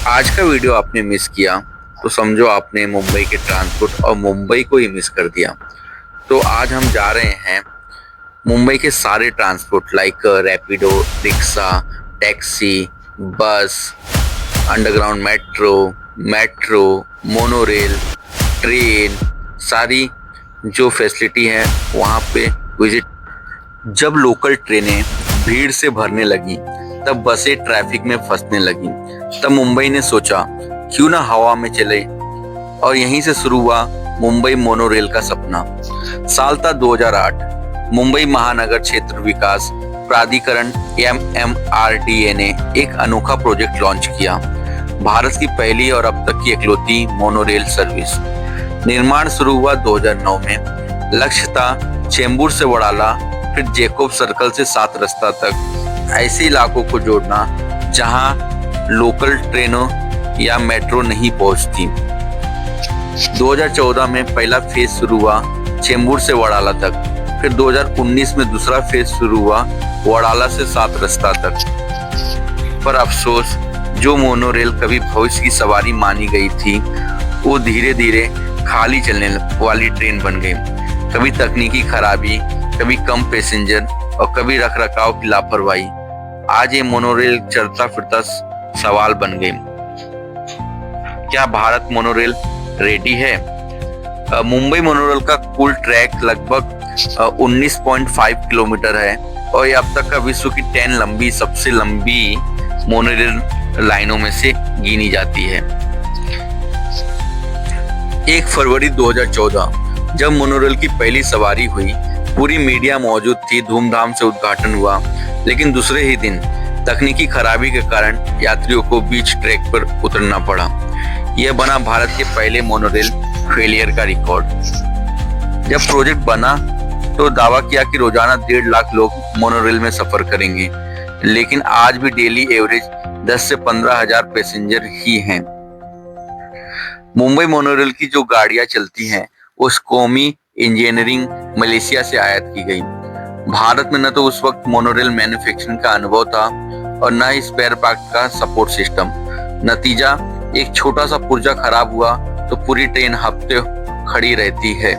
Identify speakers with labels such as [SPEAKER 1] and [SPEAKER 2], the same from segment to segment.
[SPEAKER 1] आज का वीडियो आपने मिस किया तो समझो आपने मुंबई के ट्रांसपोर्ट और मुंबई को ही मिस कर दिया। तो आज हम जा रहे हैं मुंबई के सारे transport like Rapido, rickshaw, taxi, बस, अंडरग्राउंड मेट्रो, मोनोरेल, ट्रेन, सारी जो फैसिलिटी है वहाँ पे विजिट। जब लोकल ट्रेनें भीड़ से भरने लगी, तब बसें ट्रैफिक में फंसने लगी, तब मुंबई ने सोचा क्यों ना हवा में चले, और यहीं से शुरू हुआ मुंबई मोनोरेल का सपना। साल था 2008। मुंबई महानगर क्षेत्र विकास प्राधिकरण MMRDA ने एक अनोखा प्रोजेक्ट लॉन्च किया, भारत की पहली और अब तक की इकलौती मोनोरेल सर्विस। निर्माण शुरू हुआ 2009 में। लक्ष्य था चेंबूर से वडाला, फिर जेकोब सर्कल से 7 रास्ता तक ऐसे इलाकों को जोड़ना जहां लोकल ट्रेनों या मेट्रो नहीं पहुंचती। 2014 में पहला फेज शुरू हुआ चेंबूर से वडाला तक, फिर 2019 में दूसरा फेज शुरू हुआ वडाला से 7 रास्ता तक। पर अफसोस, जो मोनोरेल कभी भविष्य की सवारी मानी गई थी, वो धीरे धीरे खाली चलने वाली ट्रेन बन गई। कभी तकनीकी खराबी, कभी कम पैसेंजर और कभी रखरखाव की लापरवाही। आज ये मोनोरेल चलता फिरता सवाल बन गई। क्या भारत मोनोरेल रेडी है? मुंबई मोनोरेल का कुल ट्रैक लगभग 19.5 किलोमीटर है और ये अब तक का विश्व की 10 सबसे लंबी मोनोरेल लाइनों में से गिनी जाती है। 1 फरवरी 2014 जब मोनोरेल की पहली सवारी हुई, पूरी मीडिया मौजूद थी, धूमधाम से उद्घाटन हुआ। लेकिन दूसरे ही दिन तकनीकी खराबी के कारण यात्रियों को बीच ट्रैक पर उतरना पड़ा। यह बना भारत के पहले मोनोरेल फेलियर का रिकॉर्ड। जब प्रोजेक्ट बना तो दावा किया कि रोजाना 1.5 लाख लोग मोनोरेल में सफर करेंगे, लेकिन आज भी डेली एवरेज 10 से 15 हजार पैसेंजर ही हैं। मुंबई मोनोरेल की जो गाड़ियां चलती हैं, उस कौमी इंजीनियरिंग मलेशिया से आयात की गई। भारत में न तो उस वक्त मोनोरेल मैन्युफैक्चरिंग का अनुभव था और न ही स्पेयर पार्ट का सपोर्ट सिस्टम। नतीजा, एक छोटा सा पुर्जा खराब हुआ तो पूरी ट्रेन हफ्ते खड़ी रहती है।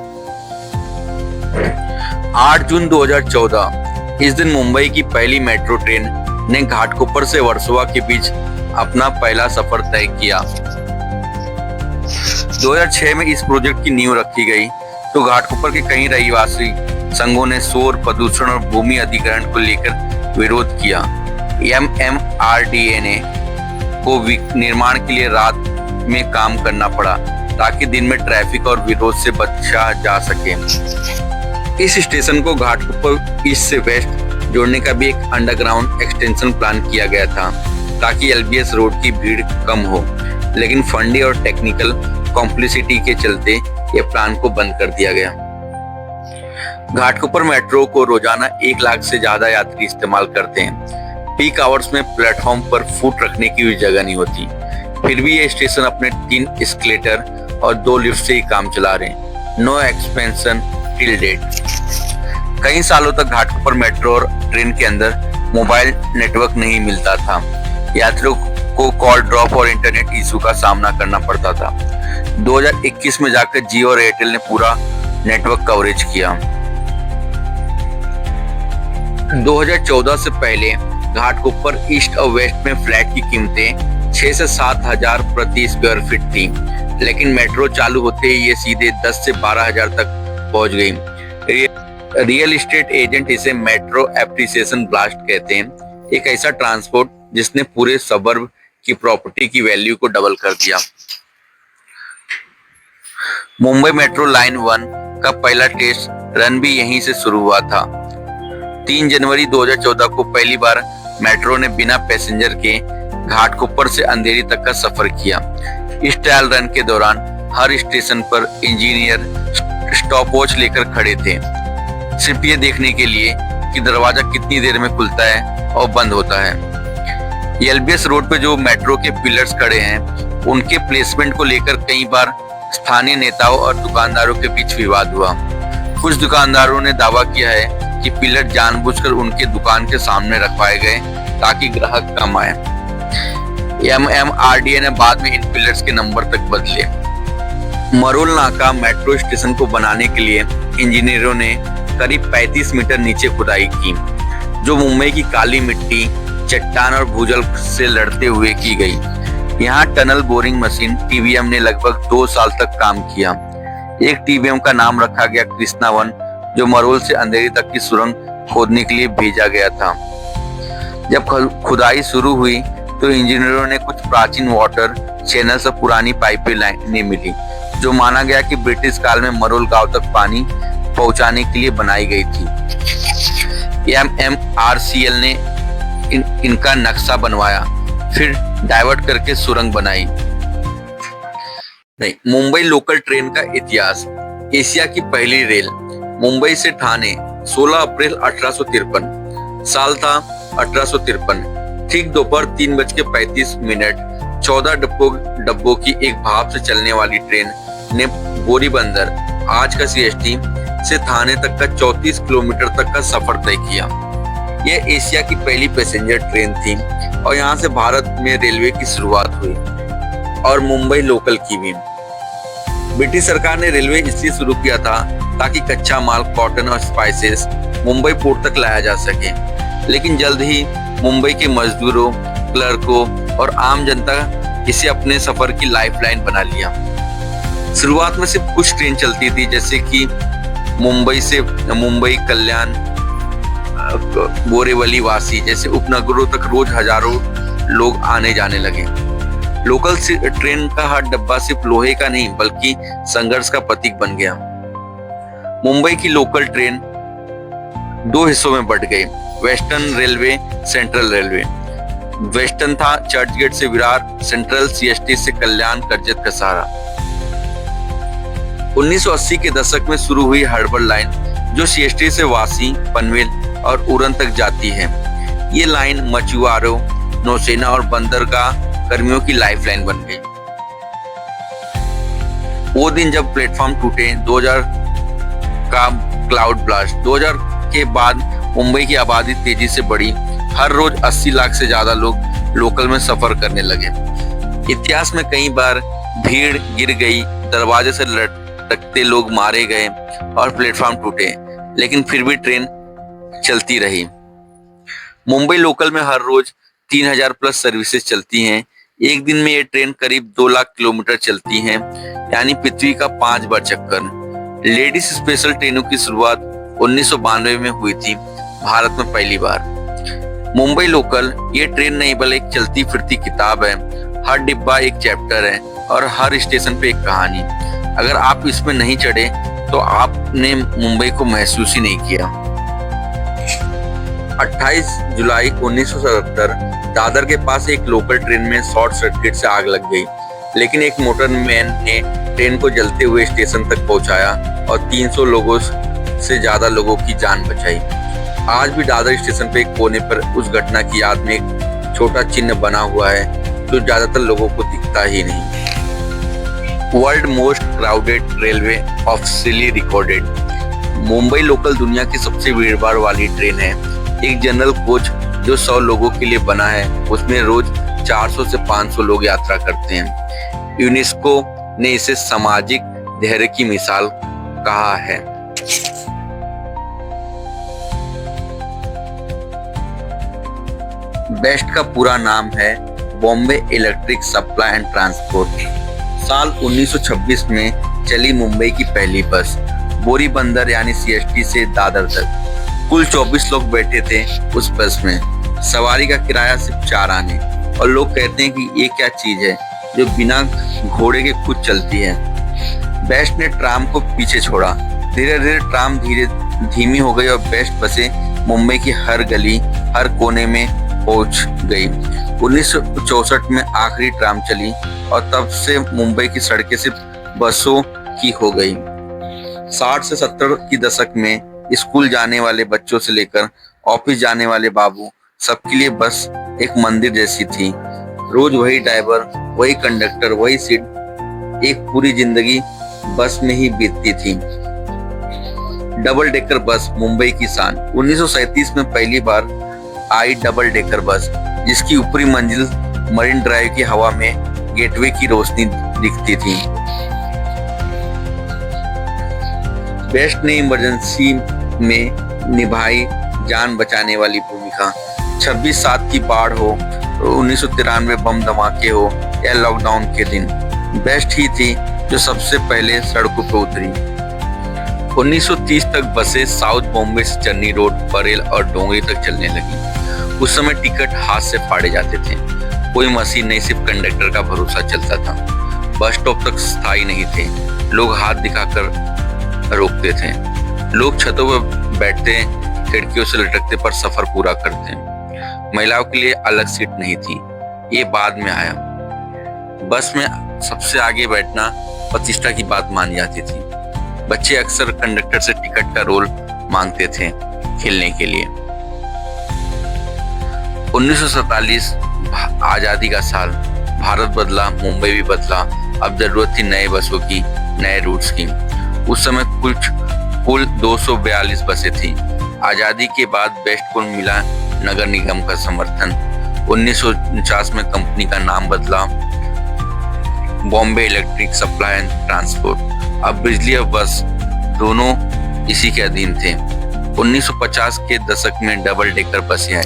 [SPEAKER 1] 8 जून 2014 इस दिन मुंबई की पहली मेट्रो ट्रेन ने घाटकोपर से वर्सोवा के बीच अपना पहला सफर तय किया। 2006 में इस प्रोजेक्ट की नींव रखी गई तो घाटकोपर के कई रहिवासी संघों ने शोर, प्रदूषण और भूमि अधिग्रहण को लेकर विरोध किया। MMRDA ने को निर्माण के लिए रात में काम करना पड़ा ताकि दिन में ट्रैफिक और विरोध से बचा जा सके। इस स्टेशन को घाटकोपर ईस्ट से वेस्ट जोड़ने का भी एक अंडरग्राउंड एक्सटेंशन प्लान किया गया था ताकि LBS रोड की भीड़ कम हो, लेकिन फंडी और टेक्निकल कॉम्प्लिसिटी के चलते यह प्लान को बंद कर दिया गया। घाटकोपर मेट्रो को रोजाना 1 लाख से ज्यादा यात्री इस्तेमाल करते हैं। पीक आवर्स में प्लेटफॉर्म पर फुट रखने की भी जगह नहीं होती। फिर भी ये स्टेशन अपने 3 एस्केलेटर और 2 लिफ्ट से ही काम चला रहे हैं। No expansion till date. कई सालों तक घाटकोपर मेट्रो और ट्रेन के अंदर मोबाइल नेटवर्क नहीं मिलता था। यात्रियों को कॉल ड्रॉप और इंटरनेट इशू का सामना करना पड़ता था। 2021 में जाकर जियो और एयरटेल ने पूरा नेटवर्क कवरेज किया। 2014 से पहले घाटकोपर ईस्ट और वेस्ट में फ्लैट की कीमतें 6 से 7 हजार प्रति स्क्वायर फीट थी, लेकिन मेट्रो चालू होते ही ये सीधे 10 से 12 हजार तक पहुंच गई। रियल एस्टेट एजेंट इसे मेट्रो एप्रिसिएशन ब्लास्ट कहते हैं, एक ऐसा ट्रांसपोर्ट जिसने पूरे सबर्ब की प्रॉपर्टी की वैल्यू को डबल कर दिया। मुंबई मेट्रो लाइन 1 का पहला टेस्ट रन भी यहीं से शुरू हुआ था। 3 जनवरी 2014 को पहली बार मेट्रो ने बिना पैसेंजर के घाटकोपर से अंधेरी तक का सफर किया। इस ट्रायल रन के दौरान हर स्टेशन पर इंजीनियर स्टॉपवॉच लेकर खड़े थे, सिर्फ ये देखने के लिए कि दरवाजा कितनी देर में खुलता है और बंद होता है। LBS रोड पे जो मेट्रो के पिलर्स खड़े हैं, उनके प्लेसमेंट को लेकर कई बार स्थानीय नेताओं और दुकानदारों के बीच विवाद हुआ। कुछ दुकानदारों ने दावा किया है कि पिलर जानबूझकर उनके दुकान के सामने रखवाए गए ताकि ग्राहक कम आए। MMRDA ने बाद में इन पिलर्स के नंबर तक बदले। मरोल नाका मेट्रो स्टेशन को बनाने के लिए इंजीनियरों ने करीब 35 मीटर नीचे खुदाई की, जो मुंबई की काली मिट्टी, चट्टान और भूजल से लड़ते हुए की गई। यहाँ टनल बोरिंग मशीन TBM ने लगभग 2 साल तक काम किया। एक TBM का नाम रखा गया कृष्णा 1, जो मरोल से अंधेरी तक की सुरंग खोदने के लिए भेजा गया था। जब खुदाई शुरू हुई तो इंजीनियरों ने कुछ प्राचीन वाटर चैनल से पुरानी पाइपें मिली, जो माना गया कि ब्रिटिश काल में मरोल गांव तक पानी पहुंचाने के लिए बनाई गई थी। MMRCL ने इनका नक्शा बनवाया, फिर डाइवर्ट करके सुरंग बनाई। मुंबई लोकल ट्रेन का इतिहास। एशिया की पहली रेल मुंबई से ठाणे 16 अप्रैल 1853। साल था 1853। ठीक दोपहर 3:35 14 डब्बों की एक भाप से चलने वाली ट्रेन ने बोरीबंदर, आज का CST, से ठाणे तक का 34 किलोमीटर तक का सफर तय किया। यह एशिया की पहली पैसेंजर ट्रेन थी और यहाँ से भारत में रेलवे की शुरुआत हुई, और मुंबई लोकल की भी। ब्रिटिश सरकार ने रेलवे इसलिए शुरू किया था ताकि कच्चा माल, कॉटन और स्पाइसेस मुंबई पोर्ट तक लाया जा सके। लेकिन जल्द ही मुंबई के मजदूरों, क्लर्कों और आम जनता इसे अपने सफर की लाइफलाइन बना लिया। शुरुआत में सिर्फ कुछ ट्रेन चलती थी, जैसे कि मुंबई से मुंबई, कल्याण, बोरीवली, वासी जैसे उपनगरों तक रोज हजारों लोग आने जाने लगे। लोकल ट्रेन का हर डब्बा सिर्फ लोहे का नहीं बल्कि संघर्ष का प्रतीक बन गया। मुंबई की लोकल ट्रेन 2 हिस्सों में बंट गई, western railway, central railway. Western था चर्चगेट से विरार, सेंट्रल CST से कल्याण, कर्जत, कसारा। 1980 के दशक में शुरू हुई हड़बड़ लाइन, जो CST से वासी, पनवेल और उड़न तक जाती है। ये लाइन मछुआरों, नौसेना और बंदरगाह कर्मियों की लाइफलाइन बन गई। वो दिन जब प्लेटफॉर्म टूटे, 2000 का क्लाउड ब्लास्ट। 2000 के बाद मुंबई की आबादी तेजी से बढ़ी। हर रोज 80 लाख से ज्यादा लोग लोकल में सफर करने लगे। इतिहास में कई बार भीड़ गिर गई, दरवाजे से लटकते लोग मारे गए और प्लेटफॉर्म टूटे, लेकिन फिर भी ट्रेन चलती रही। मुंबई लोकल में हर रोज 3000 प्लस सर्विसेज चलती हैं। एक दिन में ये ट्रेन करीब 2 लाख किलोमीटर चलती हैं, यानी पृथ्वी का 5 बार चक्कर। लेडीज स्पेशल ट्रेनों की शुरुआत 1992 में हुई थी, भारत में पहली बार। मुंबई लोकल ये ट्रेन नहीं बल्कि एक चलती फिरती किताब है। हर डिब्बा एक चैप्टर है और हर स्टेशन पे एक कहानी। अगर आप इसमें नहीं चढ़े तो आपने मुंबई को महसूस ही नहीं किया। 28 जुलाई 1977 दादर के पास एक लोकल ट्रेन में शॉर्ट सर्किट से आग लग गई, लेकिन एक मोटरमैन ने ट्रेन को जलते हुए स्टेशन तक पहुंचाया और 300 लोगों से ज्यादा लोगों की जान बचाई। आज भी दादर स्टेशन पे एक कोने पर उस घटना की याद में एक छोटा चिन्ह बना हुआ है, जो ज्यादातर लोगों को दिखता ही नहीं। World most crowded railway officially recorded. Mumbai local दुनिया की सबसे भीड़भाड़ वाली ट्रेन है। एक जनरल कोच जो 100 लोगों के लिए बना है, उसमें रोज 400 से 500 लोग यात्रा करते हैं। यूनेस्को ने इसे सामाजिक धैर्य की मिसाल कहा है। बेस्ट का पूरा नाम है Bombay electric supply and transport. साल 1926 में चली मुंबई की पहली बस बोरीबंदर यानी CST से दादर तक। कुल 24 लोग बैठे थे उस बस में। सवारी का किराया सिर्फ 4 आने, और लोग कहते हैं कि ये क्या चीज है जो बिना घोड़े के खुद चलती है। बेस्ट ने ट्राम को पीछे छोड़ा। धीरे धीरे ट्राम धीमी हो गई और बेस्ट बसें मुंबई की हर गली, हर कोने में पहुंच गई। 1964 में आखिरी ट्राम चली और तब से मुंबई की सड़कें सिर्फ बसों की हो गई। 60 से 70 की दशक में स्कूल जाने वाले बच्चों से लेकर ऑफिस जाने वाले बाबू, सबके लिए बस एक मंदिर जैसी थी। रोज वही ड्राइवर, वही कंडक्टर, वही सीट, एक पूरी जिंदगी बस में ही बीतती थी। डबल डेकर बस मुंबई की शान। 1937 में पहली बार आई डबल डेकर बस, जिसकी ऊपरी मंजिल मरीन ड्राइव की हवा में गेटवे की रोशनी दिखती थी। बेस्ट ने इमरजेंसी में निभाई जान बचाने वाली भूमिका। 26/7 की बाढ़ हो, 1993 बम धमाके हो या लॉकडाउन के दिन, बेस्ट ही थी जो सबसे पहले सड़कों पर उतरी। 1930 तक बसें साउथ बॉम्बे से चन्नी रोड, बरेल और डोंगरी तक चलने लगी। उस समय टिकट हाथ से फाड़े जाते थे, कोई मशीन नहीं, सिर्फ कंडक्टर का भरोसा चलता था। बस स्टॉप तक स्थायी नहीं थे, लोग हाथ दिखाकर रोकते थे। लोग छतों पर बैठते, खिड़कियों से लटकते पर सफर पूरा करते। महिलाओं के लिए अलग सीट नहीं थी, ये बाद में आया। बस में सबसे आगे बैठना प्रतिष्ठा की बात मानी जाती थी। बच्चे अक्सर कंडक्टर से टिकट का रोल मांगते थे खेलने के लिए। 1947 आजादी का साल, भारत बदला, मुंबई भी बदला। अब जरूरत थी नए बसों की, नए रूट्स की। उस समय कुल 242 बसें थी। आजादी के बाद बेस्ट को मिला नगर निगम का समर्थन। 1949 में कंपनी का नाम बदला, Bombay electric supply and transport. अब बिजली और बस दोनों इसी के अधीन थे। 1950 के दशक में डबल डेकर बसें आई।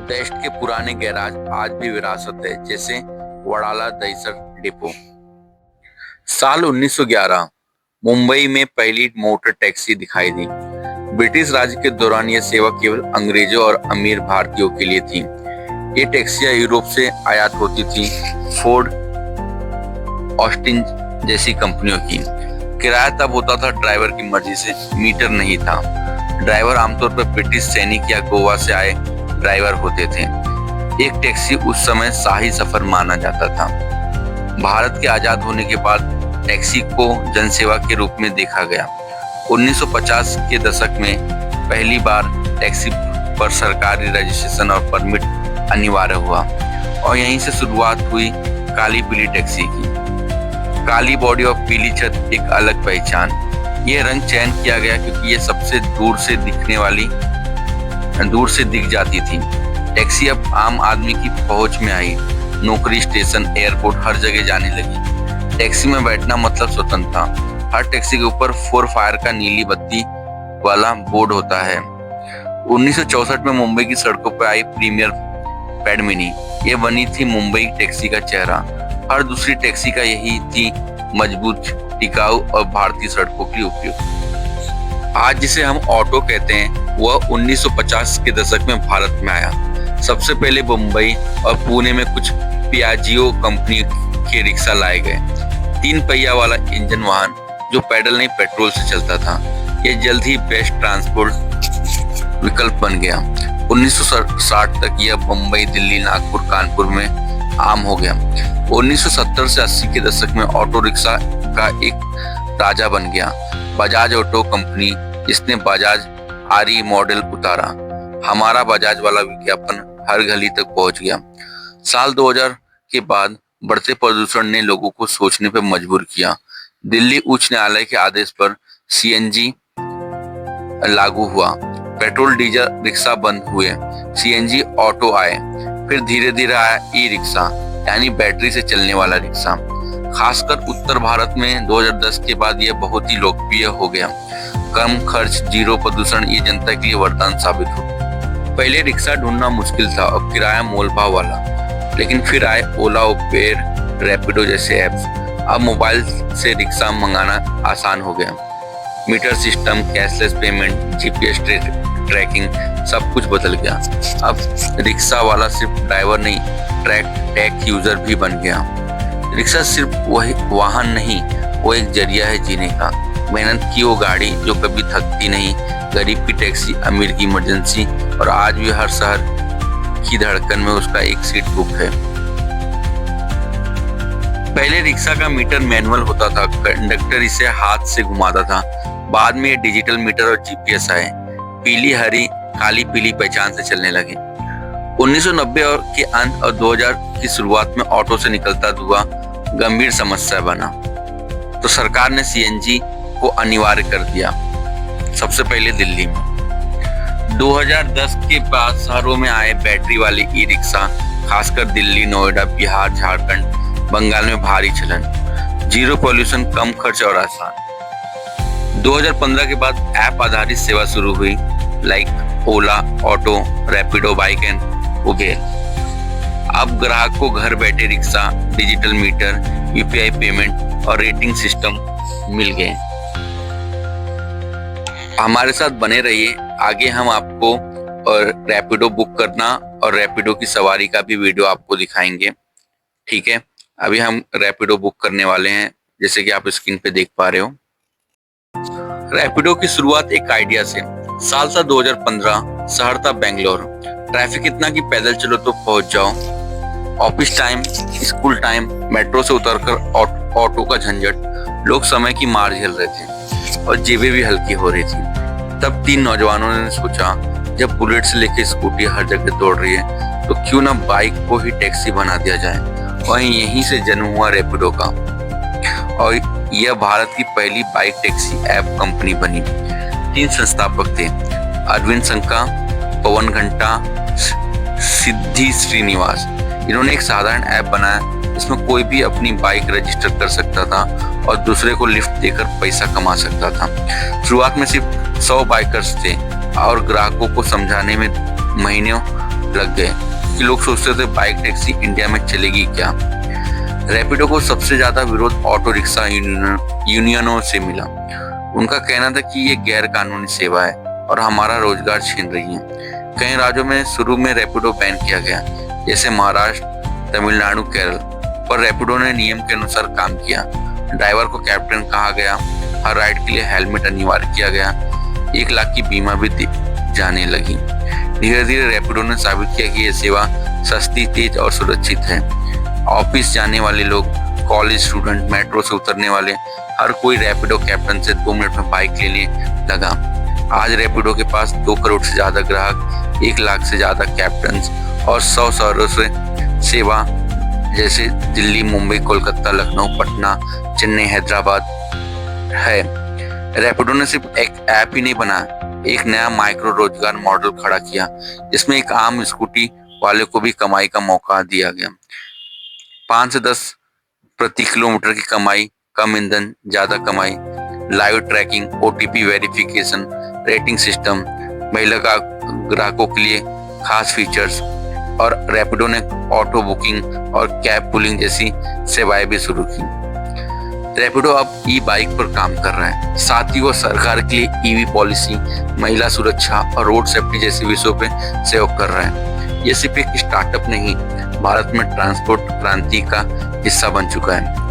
[SPEAKER 1] बेस्ट के पुराने गैराज आज भी विरासत है, जैसे वडाला दहिसर डिपो। साल 1911 मुंबई में पहली मोटर टैक्सी दिखाई दी। ब्रिटिश राज के दौरान यह सेवा केवल अंग्रेजों और अमीर भारतीयों के लिए थी। ये टैक्सियां यूरोप से आयात होती थी, फोर्ड, ऑस्टिन जैसी कंपनियों की। किराया तब होता था ड्राइवर की मर्जी से, मीटर नहीं था। ड्राइवर आमतौर पर ब्रिटिश सैनिक या गोवा से आए ड्राइवर होते थे। एक टैक्सी उस समय शाही सफर माना जाता था। भारत के आजाद होने के बाद टैक्सी को जनसेवा के रूप में देखा गया। 1950 के दशक में पहली बार टैक्सी पर सरकारी रजिस्ट्रेशन और परमिट अनिवार्य हुआ और यहीं से शुरुआत हुई काली पीली टैक्सी की। काली बॉडी और पीली छत एक अलग पहचान। यह रंग चयन किया गया क्योंकि यह सबसे दूर से दिख जाती थी। टैक्सी अब आम आदमी की पहुंच में आई। नौकरी, स्टेशन, एयरपोर्ट हर जगह जाने लगी। टैक्सी में बैठना मतलब स्वतंत्रता। हर टैक्सी के ऊपर 4 फायर का नीली बत्ती वाला बोर्ड होता है। 1964 में मुंबई की सड़कों पर आई प्रीमियर पैडमिनी। ये बनी थी मुंबई टैक्सी का चेहरा। हर दूसरी टैक्सी का यही थी, मजबूत, टिकाऊ और भारतीय सड़कों के लिए उपयुक्त। आज जिसे हम ऑटो कहते हैं वह 1950 के दशक में भारत में आया। सबसे पहले मुंबई और पुणे में कुछ पियाजियो कंपनी के रिक्शा लाए गए। 3 पहिया वाला इंजन वाहन जो पैडल नहीं पेट्रोल से चलता था। यह जल्द ही बेस्ट ट्रांसपोर्ट विकल्प बन गया। 1960 तक यह मुंबई, दिल्ली, नागपुर, कानपुर में आम हो गया। 1970 से 80 के दशक में ऑटो रिक्शा का एक राजा बन गया बजाज ऑटो कंपनी, जिसने बजाज आरी मॉडल उतारा। हमारा बजाज वाला विज्ञापन हर गली तक पहुंच गया। साल 2000 के बाद बढ़ते प्रदूषण ने लोगों को सोचने पर मजबूर किया। दिल्ली उच्च न्यायालय के आदेश पर सीएनजी लागू हुआ। पेट्रोल डीजल रिक्शा बंद हुए, सीएनजी ऑटो आए। फिर धीरे धीरे आया ई रिक्शा, यानी बैटरी से चलने वाला रिक्शा। खासकर उत्तर भारत में 2010 के बाद यह बहुत ही लोकप्रिय हो गया। कम खर्च, जीरो प्रदूषण, ये जनता के लिए वरदान साबित हो। पहले रिक्शा ढूंढना मुश्किल था और किराया मोल भाव वाला, लेकिन फिर आए ओला, उबेर, रैपिडो जैसे ऐप्स। अब मोबाइल से रिक्शा मंगाना आसान हो गया। Meter system, cashless payment, GPS tracking, सब कुछ बदल गया। अब रिक्शा वाला सिर्फ ड्राइवर नहीं, टैग यूजर भी बन गया। रिक्शा सिर्फ वही वाहन नहीं, वो एक जरिया है जीने का। मेहनत की वो गाड़ी जो कभी थकती नहीं, गरीब की टैक्सी, अमीर की इमरजेंसी, और आज भी हर शहर की धड़कन में उसका एक सीट बुक है। पहले रिक्शा का मीटर मैनुअल होता था, कंडक्टर इसे हाथ से घुमाता था। बाद में डिजिटल मीटर और जीपीएस आए। पीली, हरी, काली, पीली पहचान से चलने लगे। 1990 के अंत और 2000 की शुरुआत में ऑटो से निकलता धुआं गंभीर समस्या बना, तो सरकार ने सीएनजी को अनिवार्य कर दिया। सबसे पहले दिल्ली में 2010 के बाद शहरों में आए बैटरी वाले ई रिक्शा, खासकर दिल्ली, नोएडा, बिहार, झारखंड, बंगाल में भारी चलन। जीरो पॉल्यूशन, कम खर्च और आसान। 2015 के बाद ऐप आधारित सेवा शुरू हुई, like Ola, auto, Rapido, bike and Uber. अब ग्राहक को घर बैठे rickshaw, digital meter, UPI payment और रेटिंग सिस्टम मिल गए। हमारे साथ बने रहिए, आगे हम आपको और रैपिडो बुक करना और रैपिडो की सवारी का भी वीडियो आपको दिखाएंगे। ठीक है, अभी हम रैपिडो बुक करने वाले हैं, जैसे कि आप स्क्रीन पे देख पा रहे हो। रैपिडो की शुरुआत एक आइडिया से। साल था 2015, शहर था बेंगलोर। ट्रैफिक इतना कि पैदल चलो तो पहुंच जाओ। Office time, school time, metro से उतरकर ऑटो का झंझट, लोग समय की मार झेल रहे थे और जेबें भी हल्की हो रही थी। तब 3 नौजवानों ने सोचा, जब बुलेट से लेकर स्कूटी हर जगह दौड़ रही है तो क्यों ना बाइक को ही टैक्सी बना दिया जाए। और यहीं से जन्म हुआ रैपिडो का, और यह भारत की पहली बाइक टैक्सी ऐप कंपनी बनी। 3 संस्थापक थे, अरविंद शंका, पवन घंटा, सिद्धि श्रीनिवास। इन्होंने एक साधारण ऐप बनाया जिसमें कोई भी अपनी बाइक रजिस्टर कर सकता था और दूसरे को लिफ्ट देकर पैसा कमा सकता था। शुरुआत में सिर्फ 100 बाइकर्स थे और ग्राहकों को समझाने में महीनों लग गए कि लोग सोचते थे बाइक टैक्सी इंडिया में चलेगी क्या। रैपिडो को सबसे ज्यादा विरोध ऑटो रिक्शा यूनियनों से मिला। उनका कहना था कि ये गैर कानूनी सेवा है और हमारा रोजगार छीन रही है। कई राज्यों में शुरू में रैपिडो बैन किया गया, जैसे महाराष्ट्र, तमिलनाडु, केरल, पर रैपिडो ने नियम के अनुसार काम किया। ड्राइवर को कैप्टन कहा गया, हर राइड के लिए हेलमेट अनिवार्य किया गया, 1 लाख की बीमा भी दी जाने लगी। धीरे धीरे रैपिडो ने साबित किया कि यह सेवा सस्ती, तेज और सुरक्षित है। ऑफिस जाने वाले लोग, कॉलेज स्टूडेंट, मेट्रो से उतरने वाले, हर कोई रैपिडो कैप्टन से 2 मिनट में बाइक लेने लगा। आज रैपिडो के पास 2 करोड़ से ज्यादा ग्राहक, 1 लाख से ज्यादा कैप्टन्स और 100 शहरों से सेवा, जैसे दिल्ली, मुंबई, कोलकाता, लखनऊ, पटना, चेन्नई, हैदराबाद है। रैपिडो ने सिर्फ एक ऐप ही नहीं बनाया, एक नया माइक्रो रोजगार मॉडल खड़ा किया, जिसमें एक आम स्कूटी वाले को भी कमाई का मौका दिया गया। 5 से 10 प्रति किलोमीटर की कमाई, कम ईंधन, ज्यादा कमाई, live tracking, OTP verification, rating system, महिला ग्राहकों के लिए खास फीचर्स, और रैपिडो ने ऑटो बुकिंग और कैब पुलिंग जैसी सेवाएं भी शुरू की। रैपिडो अब ई बाइक पर काम कर रहा है, साथ ही वो सरकार के लिए ईवी पॉलिसी, महिला सुरक्षा और रोड सेफ्टी जैसे विषयों पे सहयोग कर रहा है। ये सिर्फ एक स्टार्टअप नहीं, भारत में ट्रांसपोर्ट क्रांति का हिस्सा बन चुका है।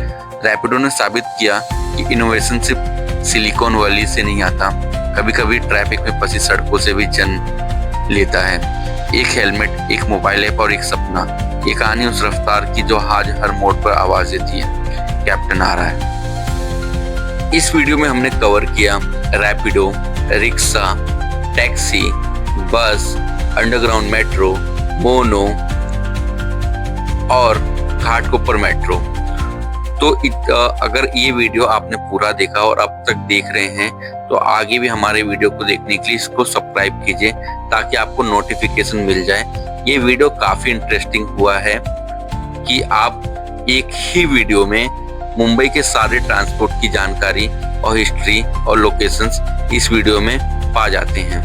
[SPEAKER 1] रैपिडो ने साबित किया कि इनोवेशन सिर्फ सिलिकॉन वैली से नहीं आता, कभी कभी ट्रैफिक में फंसी सड़कों से भी जन्म लेता है। एक हेलमेट, एक मोबाइल ऐप और एक सपना, ये कहानी उस रफ्तार की जो आज हर मोड़ पर आवाज देती है, कैप्टन आ रहा है। इस वीडियो में हमने कवर किया रैपिडो, रिक्शा, टैक्सी, बस, अंडरग्राउंड मेट्रो, मोनो और घाटकोपर मेट्रो। तो अगर ये वीडियो आपने पूरा देखा और अब तक देख रहे हैं तो आगे भी हमारे वीडियो को देखने के लिए इसको सब्सक्राइब कीजिए, ताकि आपको नोटिफिकेशन मिल जाए। ये वीडियो काफी इंटरेस्टिंग हुआ है कि आप एक ही वीडियो में मुंबई के सारे ट्रांसपोर्ट की जानकारी और हिस्ट्री और लोकेशंस इस वीडियो में पा जाते हैं।